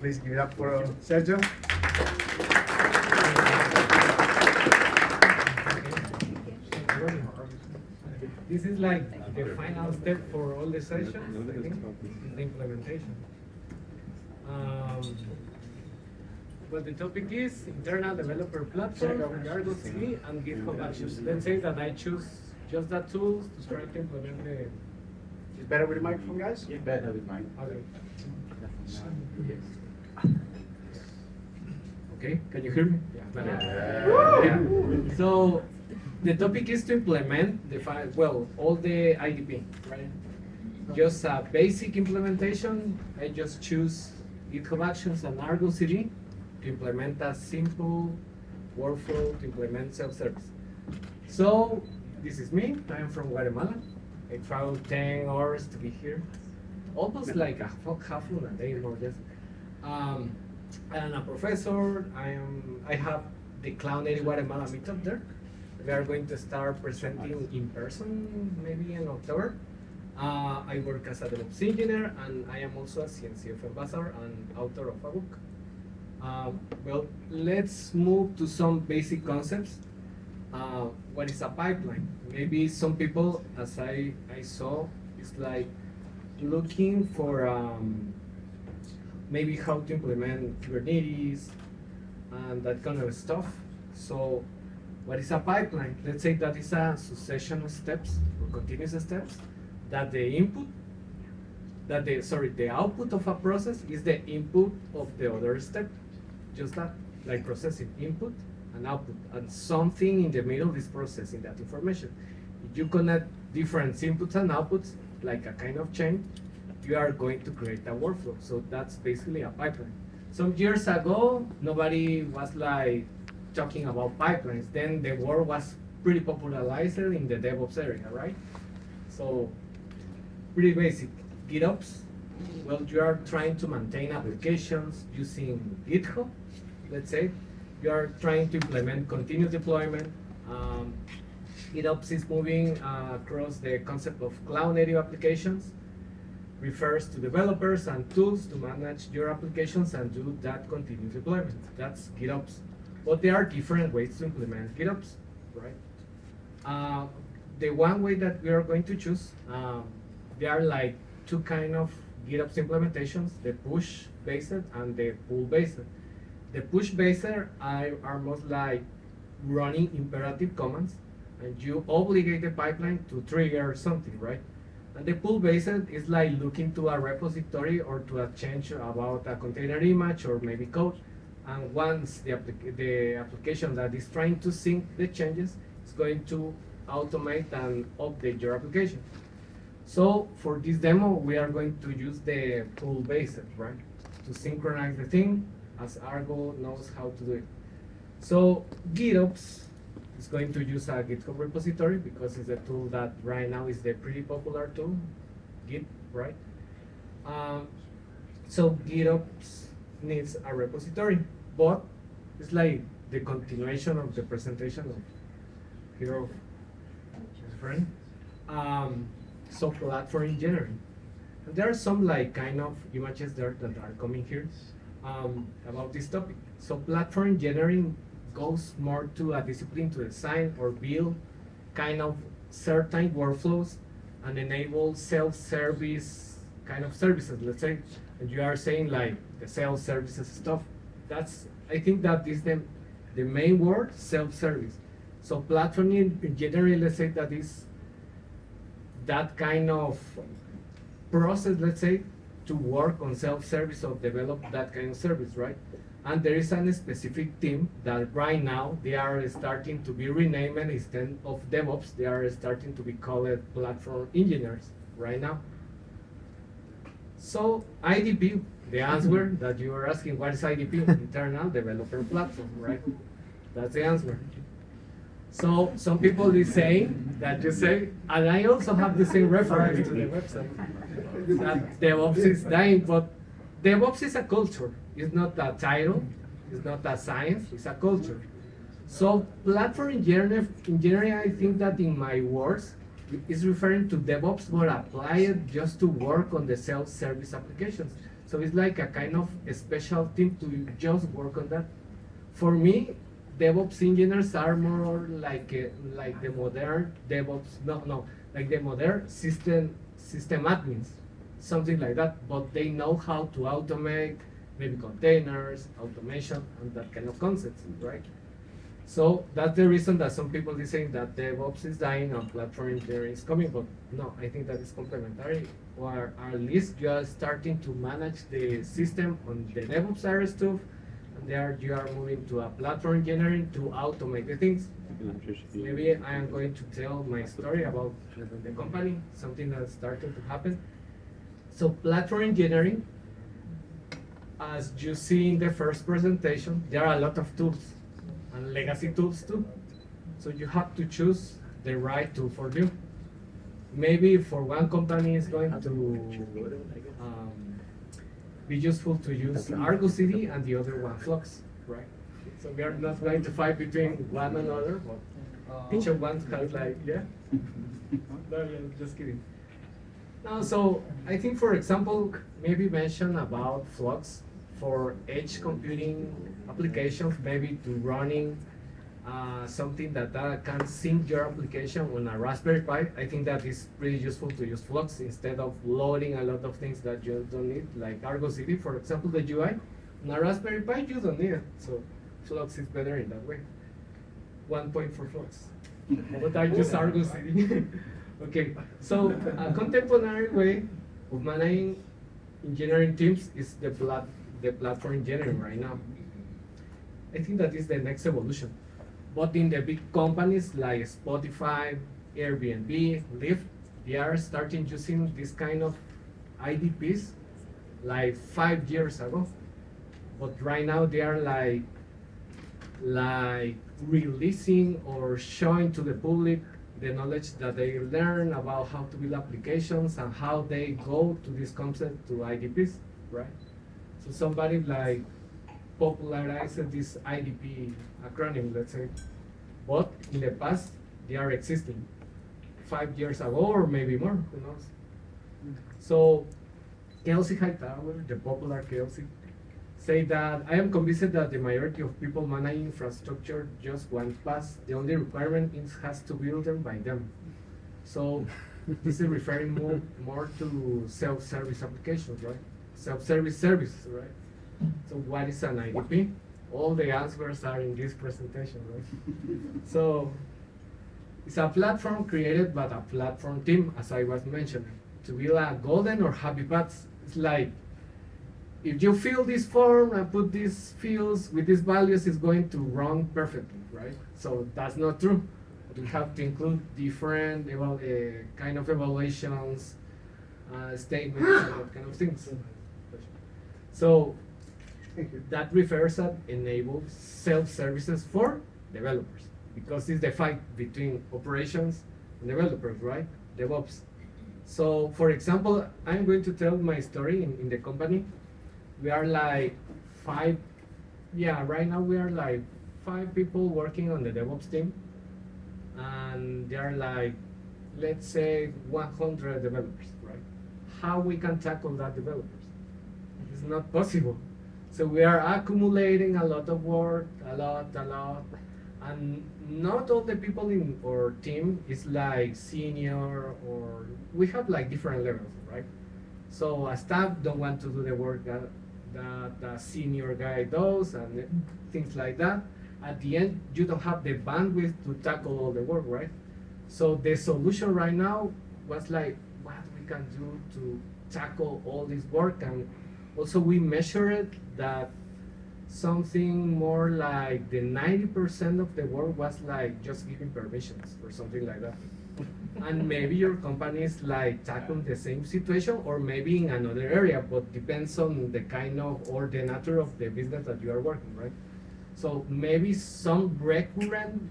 Please give it up for Sergio. This is like the final step for all the sessions, I think, is the implementation. Well, the topic is internal developer platform, ArgoCD and GitHub Actions. Let's say that I choose just that tools to try to implement the. Is better with the microphone, guys? It's better with mine. Okay. Okay, can you hear me? Yeah. So the topic is to implement the all the IDP, right? Just a basic implementation. I just choose GitHub Actions and ArgoCD to implement a simple workflow to implement self-service. So this is me. I am from Guatemala. I traveled 10 hours to be here, almost like a half of a day more or less. I'm a professor. I have the Cloud Native Guatemala meetup there. We are going to start presenting in person maybe in October. I work as a DevOps engineer, and I am also a CNCF ambassador and author of a book. Well, let's move to some basic concepts. What is a pipeline? Maybe some people, as I saw, is like looking for maybe how to implement Kubernetes and that kind of stuff. So what is a pipeline? Let's say that is a succession of steps or continuous steps that the output of a process is the input of the other step. Just that, like processing input and output, and something in the middle is processing that information. If you connect different inputs and outputs, like a kind of chain, you are going to create a workflow. So that's basically a pipeline. Some years ago, nobody was like talking about pipelines. Then the word was pretty popularized in the DevOps area, right? So pretty basic. GitOps, well, you are trying to maintain applications using GitHub, let's say. You are trying to implement continuous deployment. GitOps is moving across the concept of cloud native applications, refers to developers and tools to manage your applications and do that continuous deployment. That's GitOps. But there are different ways to implement GitOps, right? The one way that we are going to choose, there are like two kind of GitOps implementations, the push-based and the pull-based. The push-based are most like running imperative commands, and you obligate the pipeline to trigger something, right? And the pull-based is like looking to a repository or to a change about a container image or maybe code. And once the application that is trying to sync the changes is going to automate and update your application. So for this demo, we are going to use the pull-based, right? To synchronize the thing as Argo knows how to do it. So GitOps is going to use a GitHub repository because it's a tool that right now is the pretty popular tool, Git, right? So GitOps needs a repository, but it's like the continuation of the presentation of Hero friend. So platform engineering. And there are some like kind of images there that are coming here about this topic. So platform engineering goes more to a discipline to design or build kind of certain workflows and enable self-service kind of services, let's say. And you are saying like the self-services stuff. I think that is the main word, self-service. So platform engineering, let's say that is that kind of process, let's say, to work on self-service or develop that kind of service, right? And there is a specific team that right now they are starting to be renamed, instead of DevOps, they are starting to be called platform engineers right now. So IDP, the answer that you were asking, what is IDP? Internal Developer Platform, right? That's the answer. So some people is saying that you say, and I also have the same reference to the website, that DevOps is dying, but DevOps is a culture. It's not a title, it's not a science, it's a culture. So platform engineering, I think that in my words, is referring to DevOps, but apply it just to work on the self-service applications. So it's like a kind of a special team to just work on that. For me, DevOps engineers are more like the modern DevOps, like the modern system admins, something like that. But they know how to automate, maybe containers, automation, and that kind of concepts, right? So that's the reason that some people are saying that DevOps is dying and platform engineering is coming, but no, I think that is complementary. Or at least you are starting to manage the system on the DevOps area stuff, and there you are moving to a platform engineering to automate the things. Maybe I am going to tell my story about the company, something that started to happen. So platform engineering, as you see in the first presentation, there are a lot of tools and legacy tools too. So you have to choose the right tool for you. Maybe for one company it's going to be useful to use ArgoCD and the other one Flux, right? So we are not going to fight between one and another, but each of one has like, yeah? No, just kidding. No, so I think, for example, maybe mention about Flux for edge computing applications, maybe to running something that can sync your application on a Raspberry Pi. I think that is pretty useful to use Flux instead of loading a lot of things that you don't need, like ArgoCD, for example, the UI. On a Raspberry Pi, you don't need it, so Flux is better in that way. 1 point for Flux. But I use ArgoCD. Okay, so a contemporary way of managing engineering teams is the platform engineering right now. I think that is the next evolution. But in the big companies like Spotify, Airbnb, Lyft, they are starting using this kind of IDPs like 5 years ago. But right now they are like releasing or showing to the public the knowledge that they learn about how to build applications and how they go to this concept to IDPs, right? So somebody like popularized this IDP acronym, let's say, but in the past they are existing 5 years ago or maybe more, who knows? So Kelsey Hightower, the popular Kelsey, say that I am convinced that the majority of people managing infrastructure just want pass. The only requirement is has to build them by them. So this is referring more to self-service applications, right? Self-service services, right? So what is an IDP? All the answers are in this presentation, right? So it's a platform created by a platform team, as I was mentioning, to build a golden or happy paths. It's like, if you fill this form and put these fields with these values, it's going to run perfectly, right? So that's not true. We have to include different kind of evaluations, statements, and that kind of things. So that refers that enables self-services for developers, because it's the fight between operations and developers, right? DevOps. So for example, I'm going to tell my story in the company. We are like right now we are like 5 people working on the DevOps team, and there are like, let's say 100 developers, right? How we can tackle that developers? It's not possible. So we are accumulating a lot of work, a lot, and not all the people in our team is like senior, or we have like different levels, right? So a staff don't want to do the work that the senior guy does and things like that. At the end, you don't have the bandwidth to tackle all the work, right? So the solution right now was like, what we can do to tackle all this work. And also we measured that something more like the 90% of the work was like just giving permissions or something like that. And maybe your company is like tackling the same situation, or maybe in another area, but depends on the kind of or the nature of the business that you are working, right? So maybe some recurrent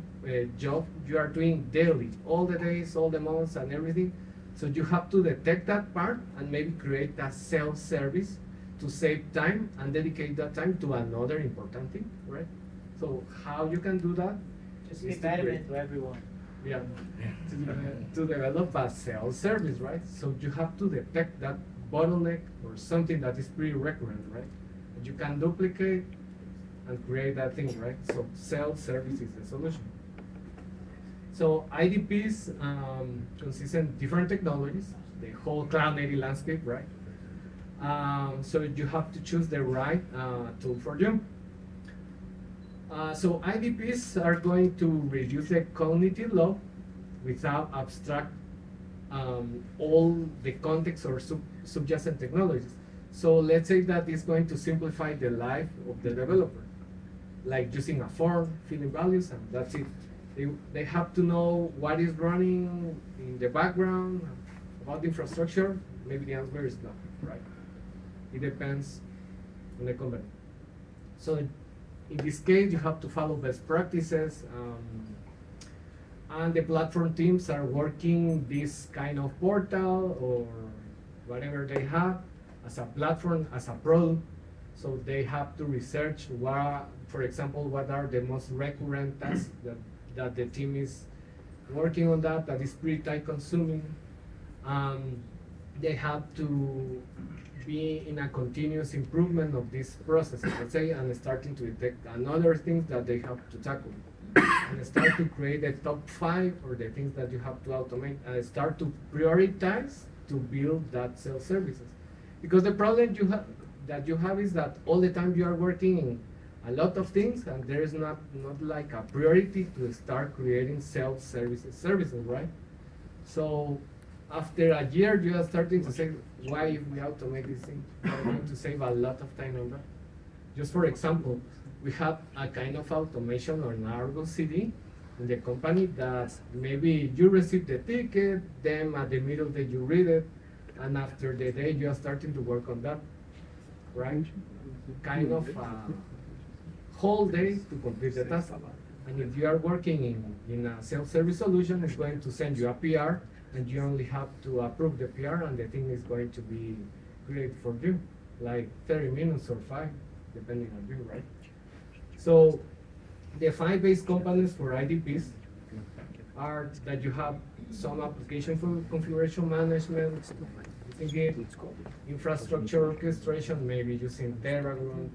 job you are doing daily, all the days, all the months and everything. So you have to detect that part and maybe create a self-service to save time and dedicate that time to another important thing, right? So how you can do that? Just be better to everyone. Yeah, to develop a self-service, right? So you have to detect that bottleneck or something that is pretty recurrent, right? And you can duplicate and create that thing, right? So self-service is the solution. So IDPs consist in different technologies, the whole cloud-native landscape, right? So you have to choose the right tool for you. So IDPs are going to reduce the cognitive load without abstract all the context or subjacent technologies. So let's say that it's going to simplify the life of the developer, like using a form, filling values, and that's it. They have to know what is running in the background about the infrastructure. Maybe the answer is no, right? It depends on the company. So in this case, you have to follow best practices, and the platform teams are working this kind of portal or whatever they have as a platform, as a product. So they have to research what, for example, what are the most recurrent tasks that the team is working on that is pretty time consuming. They have to be in a continuous improvement of this process, let's say, and starting to detect another things that they have to tackle. And start to create the top 5 or the things that you have to automate, and start to prioritize to build that self-services. Because the problem you have is that all the time you are working in a lot of things, and there is not like a priority to start creating services, right? So after a year, you are starting to say, why if we automate this thing? We are going to save a lot of time on that. Just for example, we have a kind of automation on ArgoCD in the company that maybe you receive the ticket, then at the middle that you read it, and after the day you are starting to work on that, right? Kind of whole day to complete the task. And if you are working in a self-service solution, it's going to send you a PR, and you only have to approve the PR, and the thing is going to be created for you, like 30 minutes or 5, depending on you, right? So the 5 base components for IDPs are that you have some application for configuration management, using Git, infrastructure orchestration, maybe using Terraform,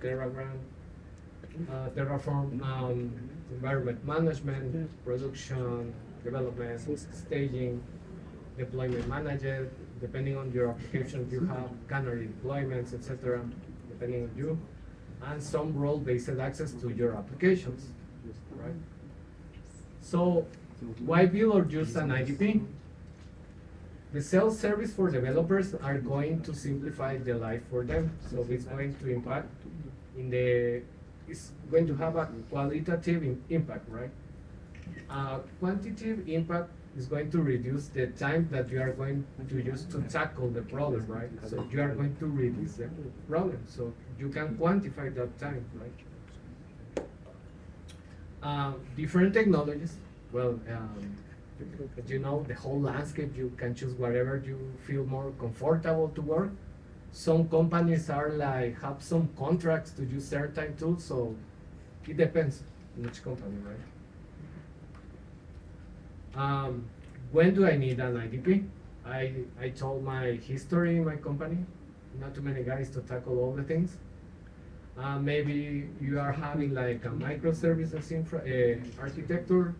environment management, production, development, staging, deployment manager, depending on your application, you have canary deployments, etc., depending on you, and some role-based access to your applications, right? So why build or use an IDP? The self-service for developers are going to simplify the life for them. So it's going to impact it's going to have a qualitative impact, right? Quantitative impact is going to reduce the time that you are going to use to tackle the problem, right? So you are going to reduce the problem. So you can quantify that time, right? Different technologies. Well, you know, the whole landscape, you can choose whatever you feel more comfortable to work. Some companies are like, have some contracts to use certain tools, so it depends on each company, right? When do I need an IDP? I told my history in my company, not too many guys to tackle all the things. Maybe you are having like a microservices architecture,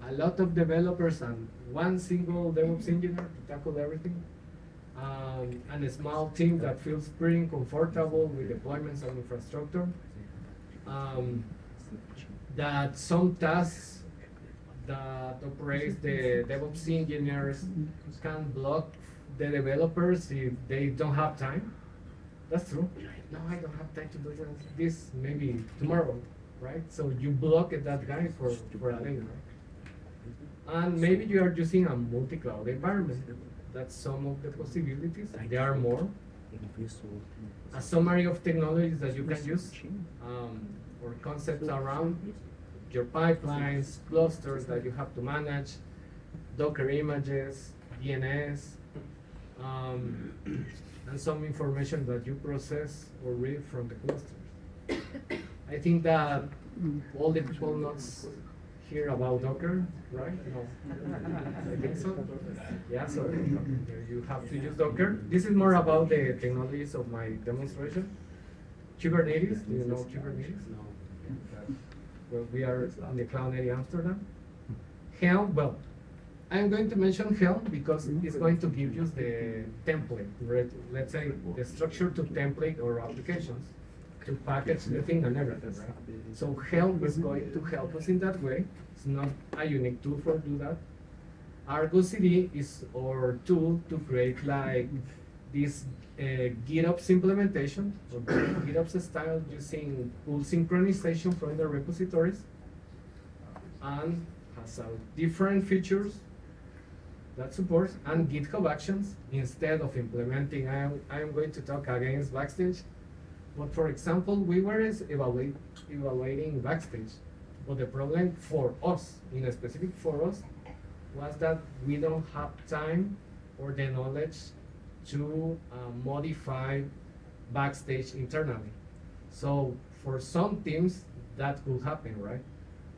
a lot of developers and one single DevOps engineer to tackle everything. And a small team that feels pretty comfortable with deployments and infrastructure. That some tasks that operates the DevOps engineers can block the developers if they don't have time. That's true. No, I don't have time to do this maybe tomorrow, right? So you block that guy for a day, right? And maybe you are using a multi-cloud environment. That's some of the possibilities. There are more. A summary of technologies that you can use, or concepts around your pipelines, clusters that you have to manage, Docker images, DNS, and some information that you process or read from the clusters. I think that all the people notes hear about Docker, right? No, I think so. Yeah, so you have to use Docker. This is more about the technologies of my demonstration. Kubernetes, do you know Kubernetes? Well, we are in the cloud area Amsterdam. Helm, well, I'm going to mention Helm because it's going to give you the template, right? Let's say the structure to template or applications to package the thing and everything, right? So Helm is going to help us in that way. It's not a unique tool for do that. ArgoCD is our tool to create like this GitOps implementation, or GitOps style using full synchronization from the repositories, and has different features that supports, and GitHub Actions instead of implementing. I'm going to talk against Backstage, but for example, we were evaluating Backstage, but the problem for us, in specific for us, was that we don't have time or the knowledge to modify Backstage internally. So for some teams, that could happen, right?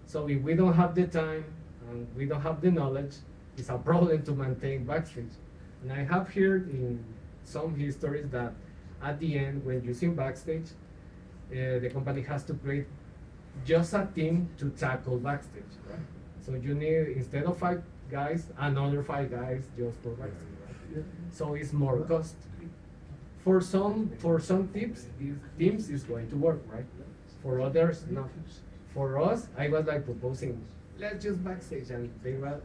So if we don't have the time and we don't have the knowledge, it's a problem to maintain Backstage. And I have heard in some histories that at the end, when using Backstage, the company has to create just a team to tackle Backstage, right? So you need, instead of 5 guys, another 5 guys just for Backstage, right? So it's more cost. For some teams it's going to work, right? For others, not. For us, I was like proposing, let's just Backstage, and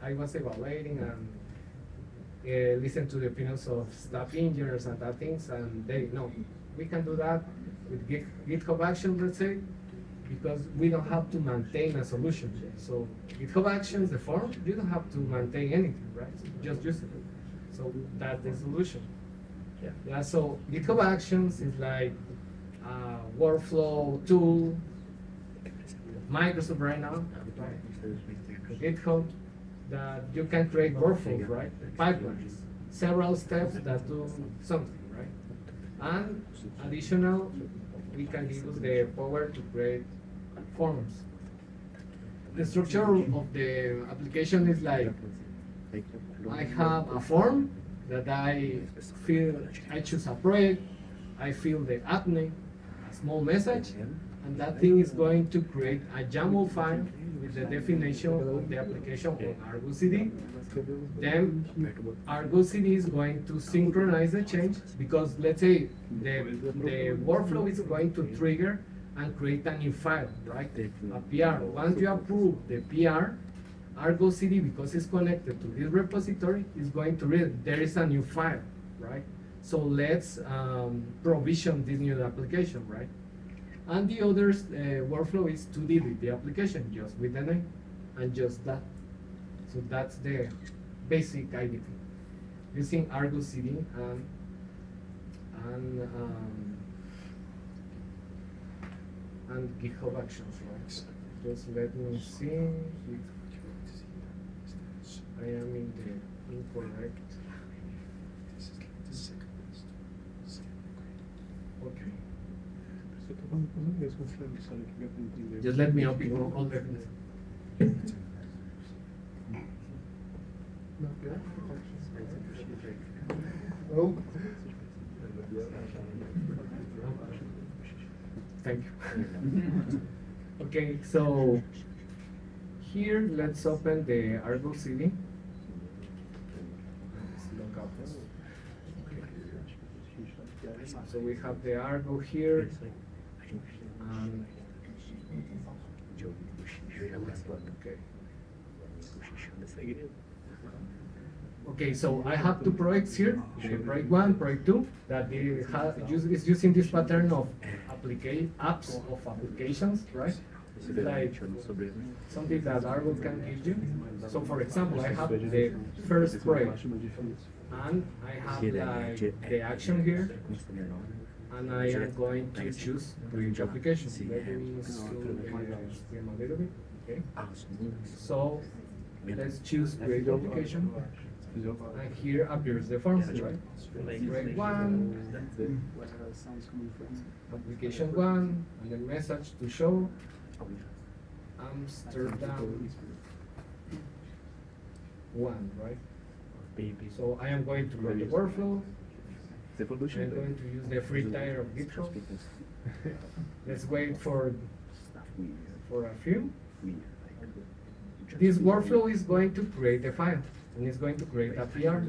I was evaluating and listen to the opinions of staff engineers and that things, and they, no, we can do that with GitHub Actions, let's say, because we don't have to maintain a solution. So GitHub Actions, the form, you don't have to maintain anything, right? Just use it. So that's the solution. Yeah, so GitHub Actions is like a workflow tool, Microsoft right now, right? GitHub, that you can create workflows, right? Pipelines, several steps that do something, right? And additional, we can use the power to create forms. The structure of the application is like, I have a form that I choose a project, I fill the admin, a small message, and that thing is going to create a YAML file with the definition of the application on ArgoCD. Then ArgoCD is going to synchronize the change, because let's say the workflow is going to trigger and create a new file, right? A PR. Once you approve the PR, ArgoCD, because it's connected to this repository, is going to read there is a new file, right? So let's provision this new application, right? And the other workflow is to delete the application just with the name and just that. So that's the basic IDP using ArgoCD and GitHub Actions, right? Just let me see if I am in the incorrect. Okay. Just let me open all the. Oh. Thank you. Okay, so here let's open the ArgoCD. So we have the Argo here. Okay. Okay, so I have 2 projects here, project 1, project 2, that is using this pattern of apps of applications, right? Like something that Argo can give you. So for example, I have the first project, and I have like the action here, and I am going to choose create application. Let me zoom a little bit, okay? So let's choose create application. And here appears the forms, right? Project 1, application 1, and then message to show, Amsterdam 1, right? Baby. So I am going to run the workflow. The pollution. I'm going to use the free tier of GitHub. Let's wait for a few. This workflow is going to create a file and it's going to create a PR.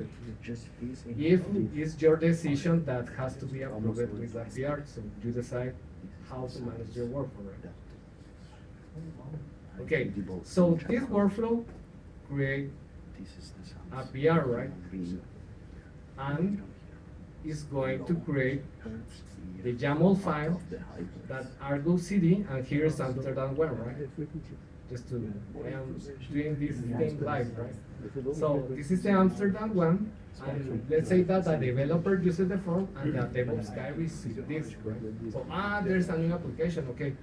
If it's your decision that has to be approved with a PR, so you decide how to manage your workflow. Right? Okay, so this workflow create a PR, right? And is going to create the YAML file that ArgoCD, and here is Amsterdam 1, right? Just to, I am doing this thing live, right? So this is the Amsterdam 1, and let's say that a developer uses the form and the DevOps guy receives this, right? So, there's a new application, okay.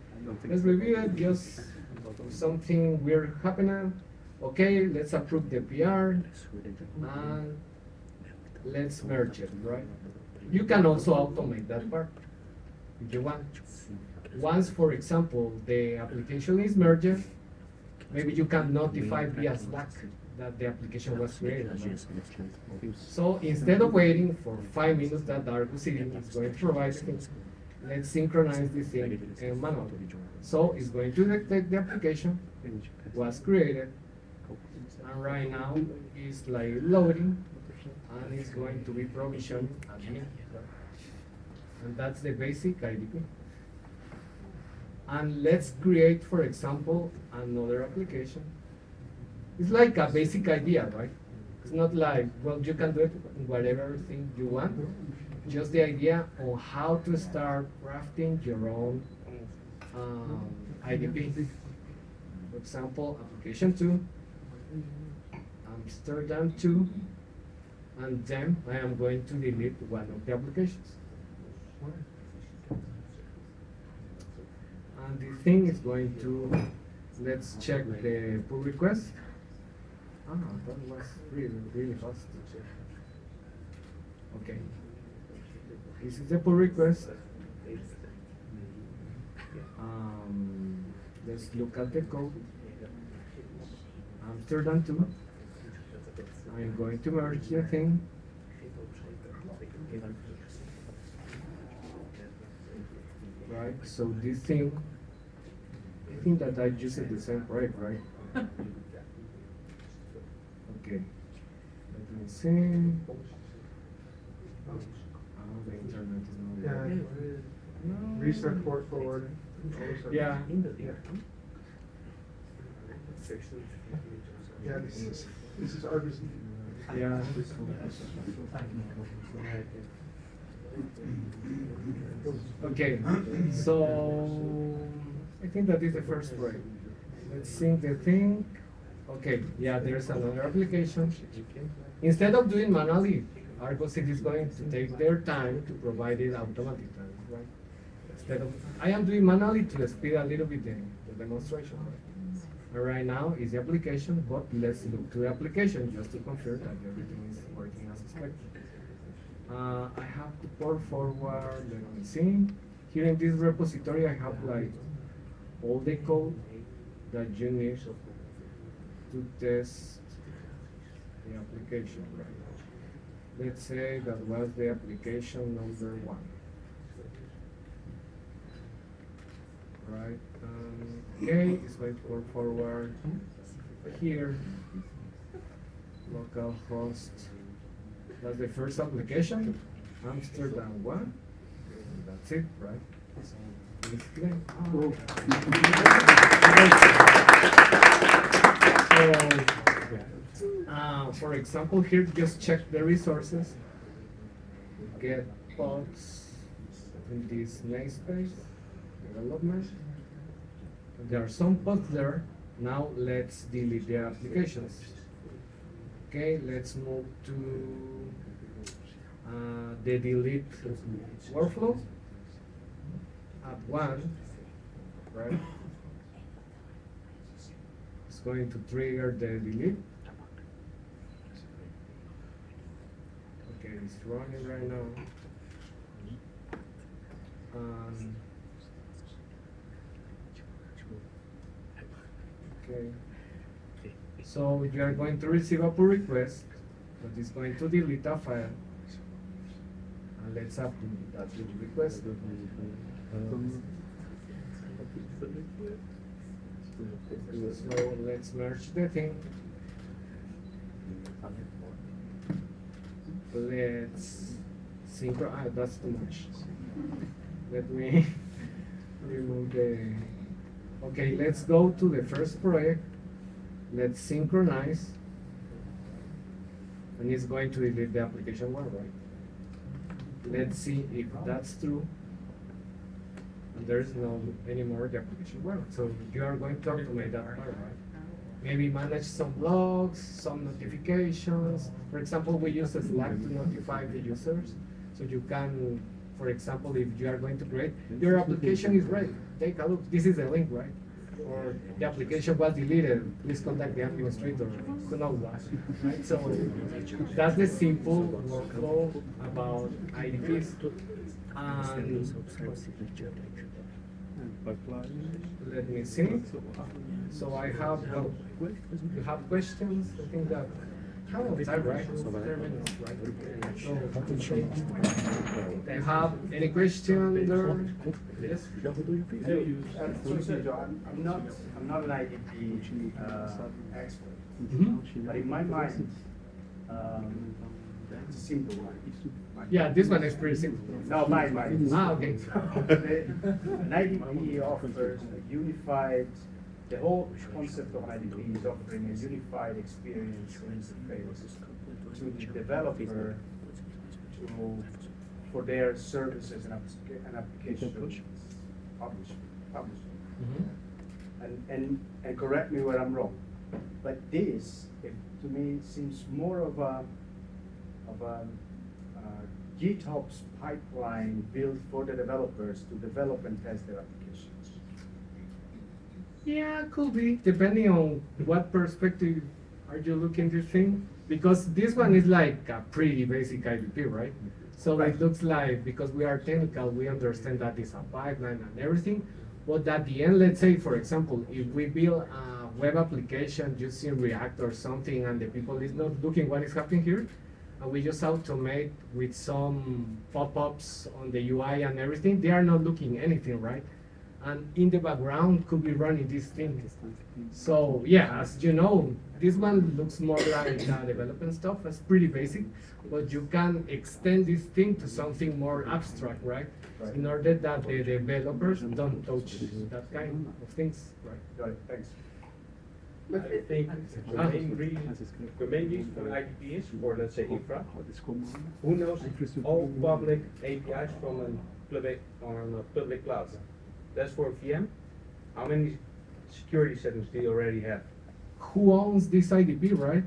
Let's review it, just something weird happening. Okay, let's approve the PR, and let's merge it, right? You can also automate that part if you want. Once, for example, the application is merged, maybe you can notify via Slack that the application was created. Right? So instead of waiting for 5 minutes that ArgoCD is going to provide things, let's synchronize this thing manually. So it's going to detect the application was created, and right now it's like loading, and it's going to be provisioned again. And that's the basic IDP. And let's create, for example, another application. It's like a basic idea, right? It's not like, well, you can do it whatever thing you want. Just the idea on how to start crafting your own IDP. For example, application 2, Amsterdam 2, and then I am going to delete one of the applications. And the thing is going to, let's check the pull request. That was really fast. Okay. This is the pull request. Let's look at the code. Amsterdam 2. I'm going to merge the thing. Right, so this thing, I think that I use it the same project, right? Okay, let me see. The internet is not Yeah. No. Restart port forward. Yeah. Yeah, this is ArgoCD. Yeah. Okay, so I think that is the first way. Let's sync the thing. Okay, yeah, there's another application. Instead of doing manually, ArgoCD is going to take their time to provide it automatically, right? Instead of, I am doing manually to speed a little bit the demonstration. Right? And right now is the application, but let's look to the application just to confirm that everything is working as expected. I have to port forward, let me see. Here in this repository, I have like all the code that you need to test the application, right? Let's say that was the application number 1. Right, okay, it's going to port forward here, localhost. That's the first application, Amsterdam 1. That's it, right? So, display. So, for example, here, just check the resources. Get pods in this namespace, development. There are some pods there. Now let's delete the applications. Okay, let's move to the delete workflow. App 1, right? It's going to trigger the delete. Okay, it's running right now. Okay. So you are going to receive a pull request that is going to delete a file. And let's update that pull request. So let's merge the thing. Let's synchronize. That's too much. Let me remove the. Okay, let's go to the first project. Let's synchronize. And it's going to delete the application one, right? Let's see if that's true. And there's no anymore the application one. So you are going to automate that part, right? Maybe manage some logs, some notifications. For example, we use Slack to notify the users. So you can, for example, if you are going to create, your application is ready. Take a look. This is the link, right? Or the application was deleted. Please contact the administrator. Who knows what? Right? So that's the simple workflow about IDPs. And let me see. So I have, you have questions? I think that, how long is that, right? 10 minutes, right? So, I have any question there? Yes? I'm not an IDP expert, Mhm. but in my mind, it's a simple one. Yeah, this one is pretty simple. No, my mind. Ah, okay. An IDP offers a unified, the whole concept of an IDP is offering a unified experience or interface to the developer for their services and applications publishing. Mhm. And correct me where I'm wrong, but this, to me, seems more of a GitHub's pipeline built for the developers to develop and test their applications. Yeah, could be, depending on what perspective are you looking to think. Because this one is like a pretty basic IDP, right? So Right. it looks like, because we are technical, we understand that it's a pipeline and everything. But at the end, let's say, for example, if we build a web application using React or something, and the people is not looking what is happening here, and we just automate with some pop-ups on the UI and everything, they are not looking anything, right? And in the background could be running this thing. So yeah, as you know, this one looks more like development stuff. It's pretty basic, but you can extend this thing to something more abstract, right? Right. In order that the developers don't touch that kind of things, right? Got it, thanks. I think the main reason for IDP is, or let's say infra, who knows all public APIs from a public cloud? That's for VM. How many security settings do you already have? Who owns this IDP, right?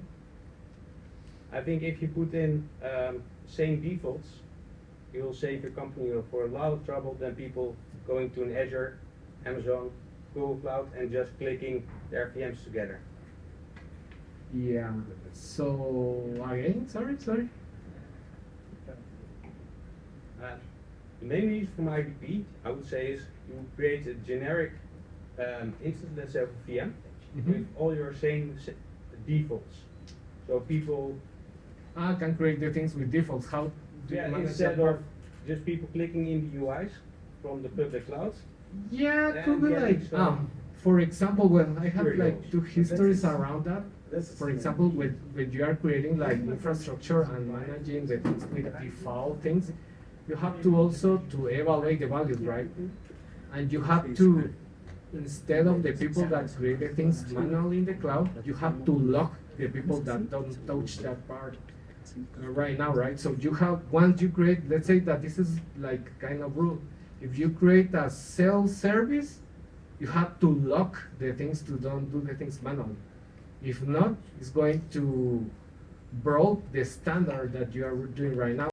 I think if you put in same defaults, you will save your company for a lot of trouble than people going to an Azure, Amazon, Google Cloud, and just clicking their VMs together. Yeah. So again, sorry. The main reason for my IDP, I would say, is you create a generic instance, let's say, of a VM, with all your same defaults. So people, Can create the things with defaults. How do you manage instead that part? of just people clicking in the UIs from the public clouds. Yeah, it could be getting like, some for example, when I have security like rules. two histories around that. That's For example, when you are creating like infrastructure and managing the things with default things, you have to also to evaluate the values, right? And you have to, instead of the people that create the things manually in the cloud, you have to lock the people that don't touch that part right now, right? So you have, once you create, let's say that this is like kind of rule. If you create a self-service, you have to lock the things to don't do the things manually. If not, it's going to break the standard that you are doing right now.